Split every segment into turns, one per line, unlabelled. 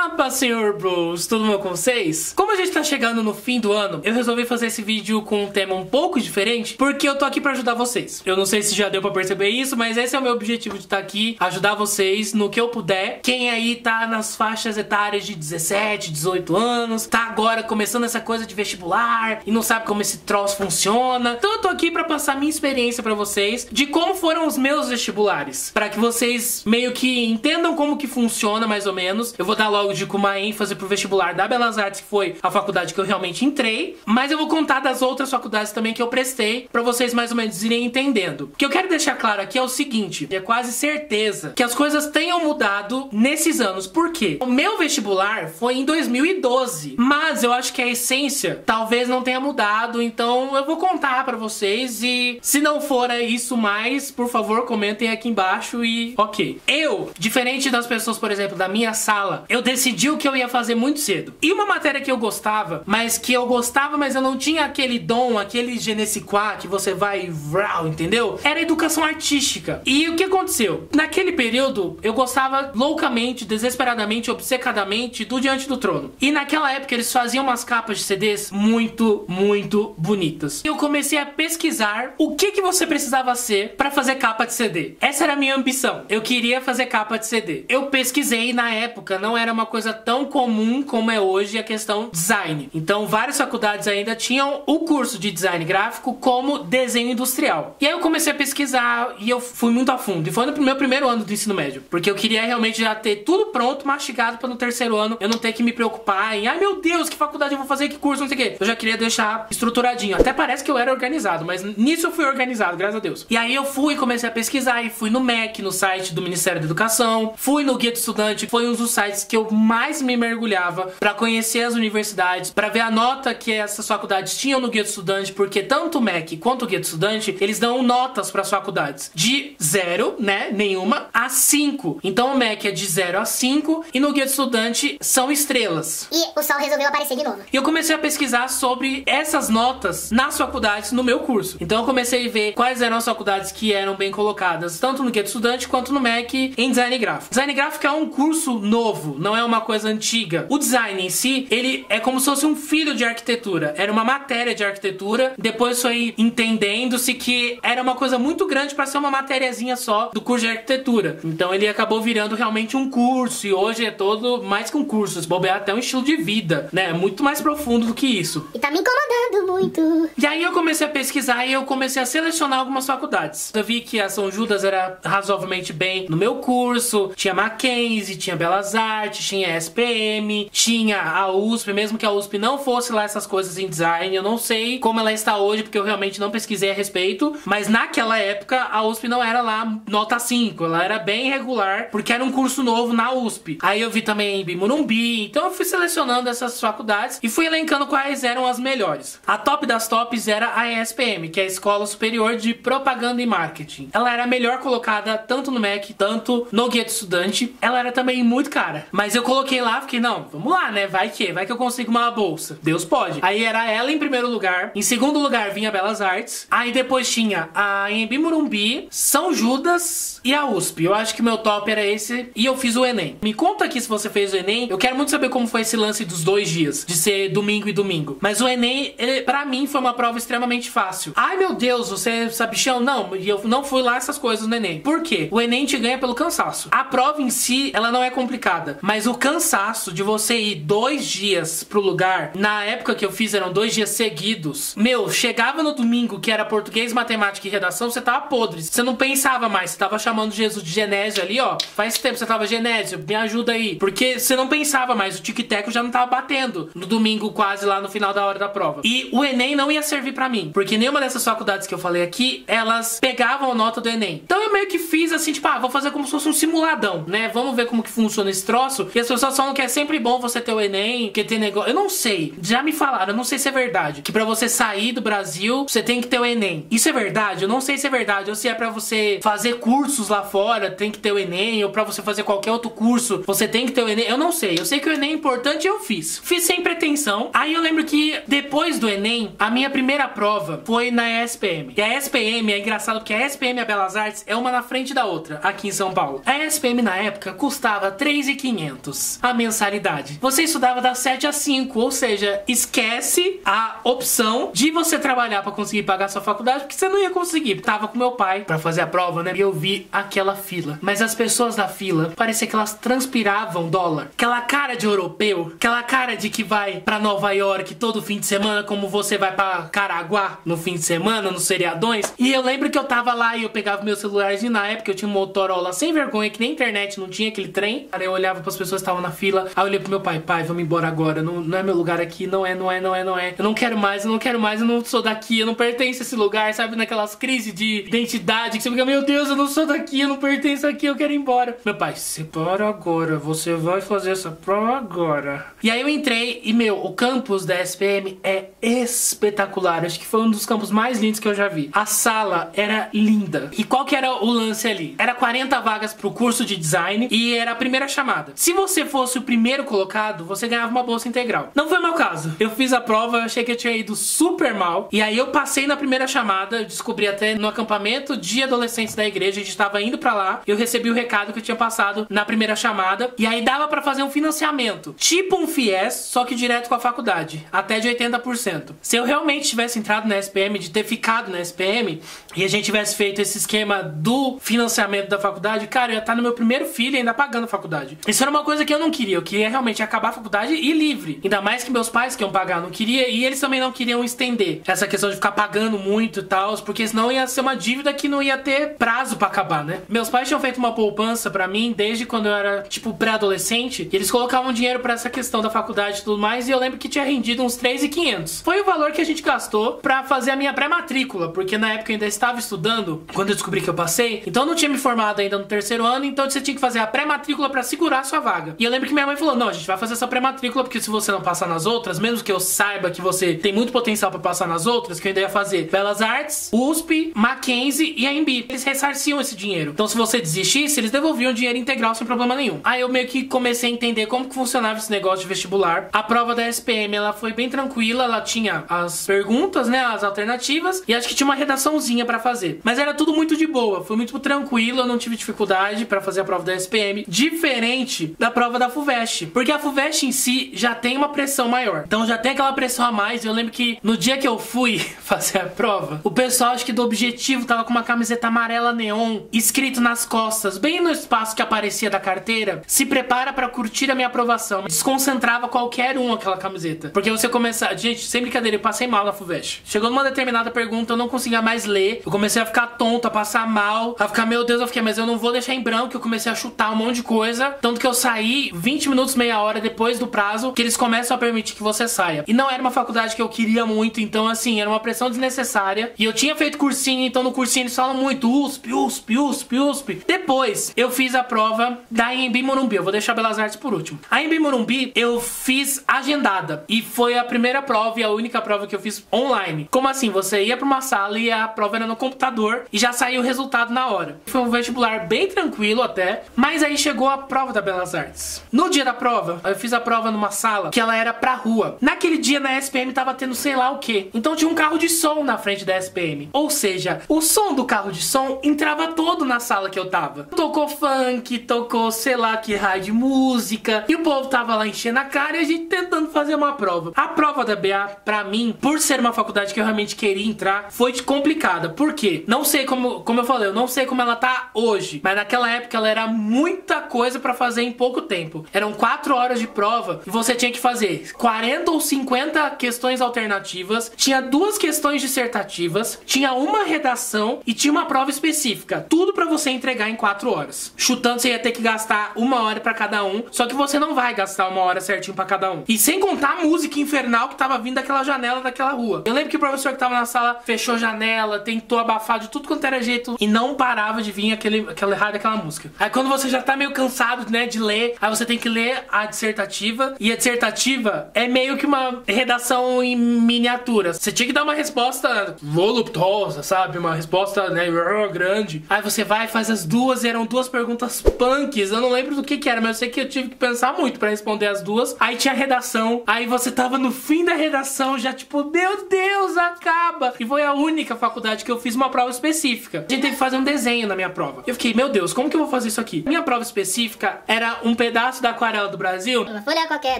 Paz, senhor bros, tudo bom com vocês? Como a gente tá chegando no fim do ano, eu resolvi fazer esse vídeo com um tema um pouco diferente, porque eu tô aqui pra ajudar vocês. Eu não sei se já deu pra perceber isso, mas esse é o meu objetivo de estar aqui, ajudar vocês no que eu puder. Quem aí tá nas faixas etárias de 17, 18 anos, tá agora começando essa coisa de vestibular e não sabe como esse troço funciona. Então eu tô aqui pra passar minha experiência pra vocês de como foram os meus vestibulares, pra que vocês meio que entendam como que funciona mais ou menos. Eu vou dar logo com uma ênfase pro vestibular da Belas Artes, que foi a faculdade que eu realmente entrei, mas eu vou contar das outras faculdades também que eu prestei, pra vocês mais ou menos irem entendendo. O que eu quero deixar claro aqui é o seguinte: é quase certeza que as coisas tenham mudado nesses anos. Por quê? O meu vestibular foi em 2012, mas eu acho que a essência talvez não tenha mudado, então eu vou contar pra vocês, e se não for isso mais, por favor, comentem aqui embaixo e ok. Eu, diferente das pessoas, por exemplo, da minha sala, eu decidi o que eu ia fazer muito cedo. E uma matéria que eu gostava, mas eu não tinha aquele dom, aquele je ne sais quoi, que você vai vrau, entendeu? Era educação artística. E o que aconteceu? Naquele período, eu gostava loucamente, desesperadamente, obcecadamente do Diante do Trono. E naquela época eles faziam umas capas de CDs muito, muito bonitas. Eu comecei a pesquisar o que você precisava ser pra fazer capa de CD. Essa era a minha ambição. Eu queria fazer capa de CD. Eu pesquisei na época, não era uma coisa tão comum como é hoje a questão design. Então várias faculdades ainda tinham o curso de design gráfico como desenho industrial. E aí eu comecei a pesquisar e eu fui muito a fundo. E foi no meu primeiro ano do ensino médio, porque eu queria realmente já ter tudo pronto, mastigado, para no terceiro ano eu não ter que me preocupar em ai meu Deus, que faculdade eu vou fazer, que curso, não sei o que. Eu já queria deixar estruturadinho. Até parece que eu era organizado, mas nisso eu fui organizado, graças a Deus. E aí eu fui, comecei a pesquisar e fui no MEC, no site do Ministério da Educação, fui no Guia do Estudante, foi um dos sites que eu mais me mergulhava para conhecer as universidades, para ver a nota que essas faculdades tinham no Guia do Estudante, porque tanto o MEC quanto o Guia do Estudante, eles dão notas para as faculdades de 0, né, nenhuma, a 5. Então o MEC é de 0 a 5 e no Guia do Estudante são estrelas.
E o sol resolveu aparecer de novo.
E eu comecei a pesquisar sobre essas notas nas faculdades no meu curso. Então eu comecei a ver quais eram as faculdades que eram bem colocadas, tanto no Guia do Estudante quanto no MEC em design gráfico. Design gráfico é um curso novo, não é uma coisa antiga. O design em si, ele é como se fosse um filho de arquitetura. Era uma matéria de arquitetura, depois foi entendendo-se que era uma coisa muito grande para ser uma matériazinha só do curso de arquitetura. Então ele acabou virando realmente um curso, e hoje é todo mais que um curso, se bobear até um estilo de vida, né? É muito mais profundo do que isso.
E tá me incomodando muito.
E aí eu comecei a pesquisar e eu comecei a selecionar algumas faculdades. Eu vi que a São Judas era razoavelmente bem no meu curso, tinha Mackenzie, tinha Belas Artes, tinha SPM, tinha a USP, mesmo que a USP não fosse lá essas coisas em design. Eu não sei como ela está hoje, porque eu realmente não pesquisei a respeito, mas naquela época a USP não era lá nota 5, ela era bem regular, porque era um curso novo na USP. Aí eu vi também em Morumbi, então eu fui selecionando essas faculdades e fui elencando quais eram as melhores. A top das tops era a ESPM, que é a Escola Superior de Propaganda e Marketing. Ela era a melhor colocada tanto no MEC, tanto no Guia do Estudante. Ela era também muito cara, mas eu coloquei lá, fiquei, não, vamos lá, né, vai que eu consigo uma bolsa, Deus pode. Aí era ela em primeiro lugar, em segundo lugar vinha Belas Artes, aí depois tinha a Anhembi Morumbi, São Judas e a USP. Eu acho que meu top era esse, e eu fiz o Enem. Me conta aqui se você fez o Enem, eu quero muito saber como foi esse lance dos 2 dias, de ser domingo e domingo. Mas o Enem, pra mim, foi uma prova extremamente fácil. Ai meu Deus, você é sabichão? Não, e eu não fui lá essas coisas no Enem. Por quê? O Enem te ganha pelo cansaço. A prova em si, ela não é complicada, mas o cansaço de você ir 2 dias pro lugar, na época que eu fiz eram 2 dias seguidos, meu, chegava no domingo que era português, matemática e redação, você tava podre, você não pensava mais, você tava chamando Jesus de Genésio ali, ó, faz tempo você tava Genésio, me ajuda aí, porque você não pensava mais, o tic-teco já não tava batendo no domingo quase lá no final da hora da prova. E o Enem não ia servir pra mim, porque nenhuma dessas faculdades que eu falei aqui, elas pegavam a nota do Enem. Então eu meio que fiz assim, tipo, vou fazer como se fosse um simuladão, né, vamos ver como que funciona esse troço, e as pessoas falam que é sempre bom você ter o Enem, que tem negócio, eu não sei, já me falaram, eu não sei se é verdade, que pra você sair do Brasil, você tem que ter o Enem. Isso é verdade? Eu não sei se é verdade, ou se é pra você fazer cursos lá fora, tem que ter o Enem, ou pra você fazer qualquer outro curso, você tem que ter o Enem, eu não sei. Eu sei que o Enem é importante e eu fiz. Fiz sem pretensão. Aí eu lembro que depois do Enem, a minha primeira prova foi na ESPM. E a ESPM é engraçado porque a ESPM e a Belas Artes é uma na frente da outra, aqui em São Paulo. A ESPM na época custava R$3.500. menos a mensalidade. Você estudava das 7 às 5, ou seja, esquece a opção de você trabalhar pra conseguir pagar sua faculdade, porque você não ia conseguir. Tava com meu pai pra fazer a prova, né? E eu vi aquela fila. Mas as pessoas da fila, parecia que elas transpiravam dólar. Aquela cara de europeu, aquela cara de que vai pra Nova York todo fim de semana, como você vai pra Caraguá no fim de semana, nos seriadões. E eu lembro que eu tava lá e eu pegava meu celularzinho, na época eu tinha um Motorola sem vergonha, que nem internet, não tinha aquele trem. Aí eu olhava pras pessoas que estavam na fila, aí eu olhei pro meu pai, vamos embora agora, não é meu lugar aqui, não é. Eu não quero mais, eu não sou daqui, eu não pertenço a esse lugar, sabe? Naquelas crises de identidade, que você fica, meu Deus, eu não sou daqui, eu não pertenço aqui, eu quero ir embora. Meu pai, separa agora, você vai fazer essa prova agora. E aí eu entrei e, o campus da SPM é espetacular, acho que foi um dos campos mais lindos que eu já vi. A sala era linda. E qual que era o lance ali? Era 40 vagas pro curso de design e era a primeira chamada. Se você fosse o primeiro colocado, você ganhava uma bolsa integral. Não foi o meu caso. Eu fiz a prova, eu achei que eu tinha ido super mal. E aí eu passei na primeira chamada, eu descobri até no acampamento de adolescentes da igreja, a gente tava indo pra lá, eu recebi o recado que eu tinha passado na primeira chamada. E aí dava pra fazer um financiamento, tipo um FIES, só que direto com a faculdade, até de 80%. Se eu realmente tivesse entrado na SPM, de ter ficado na SPM, e a gente tivesse feito esse esquema do financiamento da faculdade, cara, eu ia estar no meu primeiro filho ainda pagando a faculdade. Isso era uma coisa que eu não queria, eu queria realmente acabar a faculdade e livre. Ainda mais que meus pais que iam pagar, não queria, e eles também não queriam estender essa questão de ficar pagando muito e tal, porque senão ia ser uma dívida que não ia ter prazo pra acabar, né? Meus pais tinham feito uma poupança pra mim desde quando eu era, tipo, pré-adolescente, e eles colocavam dinheiro pra essa questão da faculdade e tudo mais, e eu lembro que tinha rendido uns 3.500. Foi o valor que a gente gastou pra fazer a minha pré-matrícula, porque na época eu ainda estava estudando, quando eu descobri que eu passei, então eu não tinha me formado ainda no terceiro ano, então você tinha que fazer a pré-matrícula pra segurar a sua vaga. E eu lembro que minha mãe falou, não, a gente vai fazer essa pré-matrícula, porque se você não passar nas outras, mesmo que eu saiba que você tem muito potencial pra passar nas outras, que eu ainda ia fazer Belas Artes, USP, Mackenzie e a Embi. Eles ressarciam esse dinheiro. Então se você desistisse, eles devolviam o dinheiro integral sem problema nenhum. Aí eu meio que comecei a entender como que funcionava esse negócio de vestibular. A prova da SPM, ela foi bem tranquila, ela tinha as perguntas, né, as alternativas, e acho que tinha uma redaçãozinha pra fazer. Mas era tudo muito de boa, foi muito tranquilo, eu não tive dificuldade pra fazer a prova da SPM, diferente da prova da FUVEST, porque a FUVEST em si já tem uma pressão maior, então já tem aquela pressão a mais. Eu lembro que no dia que eu fui fazer a prova, o pessoal, acho que do Objetivo, tava com uma camiseta amarela neon, escrito nas costas, bem no espaço que aparecia da carteira, se prepara pra curtir a minha aprovação. Desconcentrava qualquer um aquela camiseta, porque você começa, gente, sem brincadeira, eu passei mal na FUVEST. Chegou numa determinada pergunta, eu não conseguia mais ler, eu comecei a ficar tonto, a passar mal, a ficar, meu Deus, eu fiquei, mas eu não vou deixar em branco, eu comecei a chutar um monte de coisa, tanto que eu saí 20 minutos, meia hora depois do prazo, que eles começam a permitir que você saia. E não era uma faculdade que eu queria muito, então assim, era uma pressão desnecessária, e eu tinha feito cursinho, então no cursinho eles falam muito USP. Depois, eu fiz a prova da Embi Morumbi, eu vou deixar Belas Artes por último. A Embi Morumbi, eu fiz agendada, e foi a primeira prova e a única prova que eu fiz online. Como assim? Você ia pra uma sala e a prova era no computador, e já saiu o resultado na hora. Foi um vestibular bem tranquilo até, mas aí chegou a prova da Belas Artes. No dia da prova, eu fiz a prova numa sala que ela era pra rua. Naquele dia na SPM tava tendo sei lá o que, então tinha um carro de som na frente da SPM, ou seja, o som do carro de som entrava todo na sala que eu tava. Tocou funk, tocou sei lá que raio de música, e o povo tava lá enchendo a cara e a gente tentando fazer uma prova. A prova da BA, pra mim, por ser uma faculdade que eu realmente queria entrar, foi complicada. Por quê? Não sei como eu falei, eu não sei como ela tá hoje, mas naquela época ela era muita coisa pra fazer em pouco tempo. Eram 4 horas de prova e você tinha que fazer 40 ou 50 questões alternativas, tinha 2 questões dissertativas, tinha uma redação e tinha uma prova específica. Tudo pra você entregar em 4 horas. Chutando, você ia ter que gastar 1 hora pra cada um, só que você não vai gastar 1 hora certinho pra cada um. E sem contar a música infernal que tava vindo daquela janela daquela rua. Eu lembro que o professor que tava na sala fechou a janela, tentou abafar de tudo quanto era jeito e não parava de vir aquele raio daquela música. Aí quando você já tá meio cansado, né, de ler, aí você tem que ler a dissertativa, e a dissertativa é meio que uma redação em miniatura. Você tinha que dar uma resposta voluptuosa, sabe? Uma resposta, né, grande. Aí você vai e faz as duas, e eram 2 perguntas punks, eu não lembro do que era, mas eu sei que eu tive que pensar muito pra responder as 2. Aí tinha a redação, aí você tava no fim da redação, já tipo, meu Deus, acaba! E foi a única faculdade que eu fiz uma prova específica. A gente teve que fazer um desenho na minha prova. Eu fiquei, meu Deus, como que eu vou fazer isso aqui? Minha prova específica era um pedaço da Aquarela do Brasil.
Uma folha qualquer,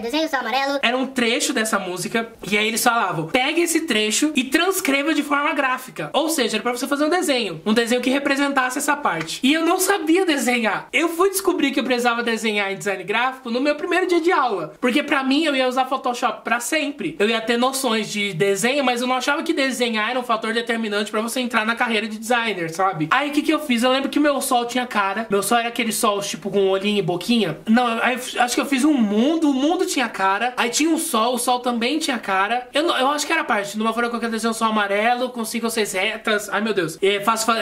desenho só amarelo.
Era um trecho dessa música, e aí eles falavam, pega esse trecho e transcreva de forma gráfica. Ou seja, era pra você fazer um desenho que representasse essa parte. E eu não sabia desenhar. Eu fui descobrir que eu precisava desenhar em design gráfico no meu primeiro dia de aula. Porque pra mim, eu ia usar Photoshop pra sempre. Eu ia ter noções de desenho, mas eu não achava que desenhar era um fator determinante pra você entrar na carreira de designer, sabe? Aí o que eu fiz? Eu lembro que meu sol tinha cara. Meu sol era aquele sol, tipo, com olhinho e boquinha. Não, aí acho que eu fiz um mundo, o mundo tinha cara. Aí tinha um sol, o sol também tinha cara. Eu acho que era parte. Numa folha qualquer desenho sol amarelo, com 5 ou 6 retas. Ai, meu Deus.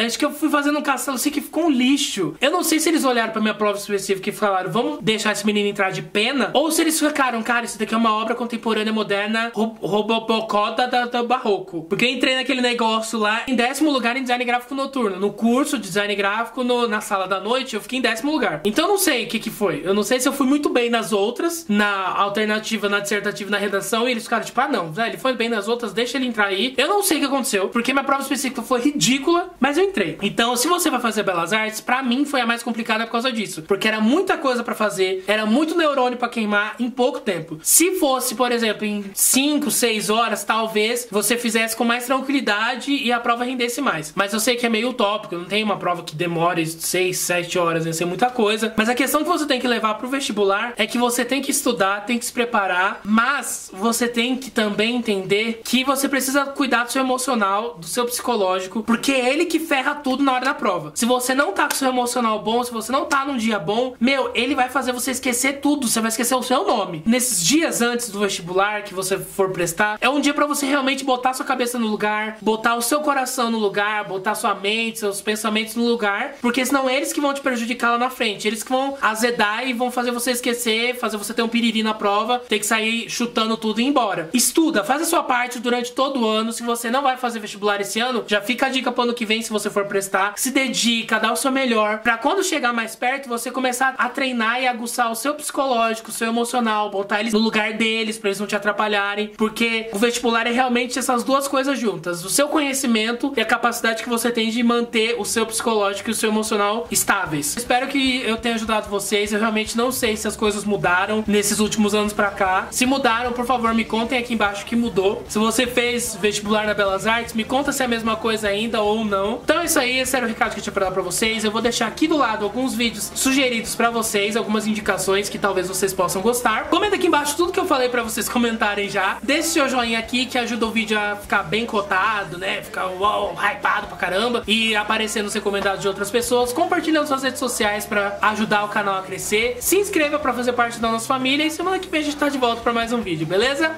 Acho que eu fui fazendo um castelo assim que ficou um lixo. Eu não sei se eles olharam pra minha prova específica e falaram, vamos deixar esse menino entrar de pena. Ou se eles ficaram, cara, isso daqui é uma obra contemporânea moderna robocóda do barroco. Porque eu entrei naquele negócio lá em 10º lugar em design gráfico noturno. No curso de design gráfico na sala da noite, eu fiquei em 10º lugar. Então eu não sei o que foi. Eu não sei se eu fui muito bem nas outras, na alternativa, na dissertativa, na redação, e eles ficaram tipo, ah não, ele foi bem nas outras, deixa ele entrar aí. Eu não sei o que aconteceu, porque minha prova específica foi ridícula, mas eu entrei. Então, se você vai fazer Belas Artes, pra mim foi a mais complicada por causa disso. Porque era muita coisa pra fazer, era muito neurônio pra queimar em pouco tempo. Se fosse, por exemplo, em 5, 6 horas, talvez você fizesse com mais tranquilidade e a prova rendesse mais. Mas eu sei que é meio utópico, não tem uma prova que demore 6, 7 horas, ia ser muita coisa. Mas a questão que você tem que levar pro vestibular é que você tem que estudar, tem que se preparar, mas você tem que também entender que você precisa cuidar do seu emocional, do seu psicológico, porque é ele que ferra tudo na hora da prova. Se você não tá com o seu emocional bom, se você não tá num dia bom, ele vai fazer você esquecer tudo, você vai esquecer o seu nome. Nesses dias antes do vestibular que você for prestar, é um dia pra você realmente botar sua cabeça no lugar, botar o seu coração no lugar, botar sua mente, seus pensamentos no lugar, porque senão é eles que vão te prejudicar lá na frente, eles que vão azedar e vão fazer você esquecer, fazer você ter um piriri na prova, ter que sair chutando tudo e ir embora. Estuda, faz a sua parte durante todo o ano. Se você não vai fazer vestibular esse ano, já fica a dica pro ano que vem, se você for prestar, se dedica, dá o seu melhor, pra quando chegar mais perto, você começar a treinar e aguçar o seu psicológico, o seu emocional, botar eles no lugar deles, pra eles não te atrapalharem, porque o vestibular é realmente essas duas coisas juntas, o seu conhecimento e a capacidade que você tem de manter o seu psicológico e o seu emocional estáveis. Espero que eu tenha ajudado vocês. Eu realmente não sei se as coisas mudaram nesses últimos anos pra cá. Se mudaram, por favor, me contem aqui embaixo que mudou. Se você fez vestibular na Belas Artes, me conta se é a mesma coisa ainda ou não. Então é isso aí, esse era o recado que eu tinha pra dar pra vocês. Eu vou deixar aqui do lado alguns vídeos sugeridos pra vocês, algumas indicações que talvez vocês possam gostar. Comenta aqui embaixo tudo que eu falei pra vocês comentarem já. Deixe seu joinha aqui que ajuda o vídeo a ficar bem cotado, né? Ficar uau, hypado pra caramba e aparecer nos recomendados de outras pessoas. Compartilha nas suas redes sociais pra ajudar o canal a crescer. Se inscreva pra fazer parte da nossa família e semana que vem a gente tá de volta pra mais um vídeo, beleza?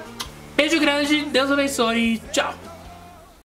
Beijo grande, Deus abençoe e tchau!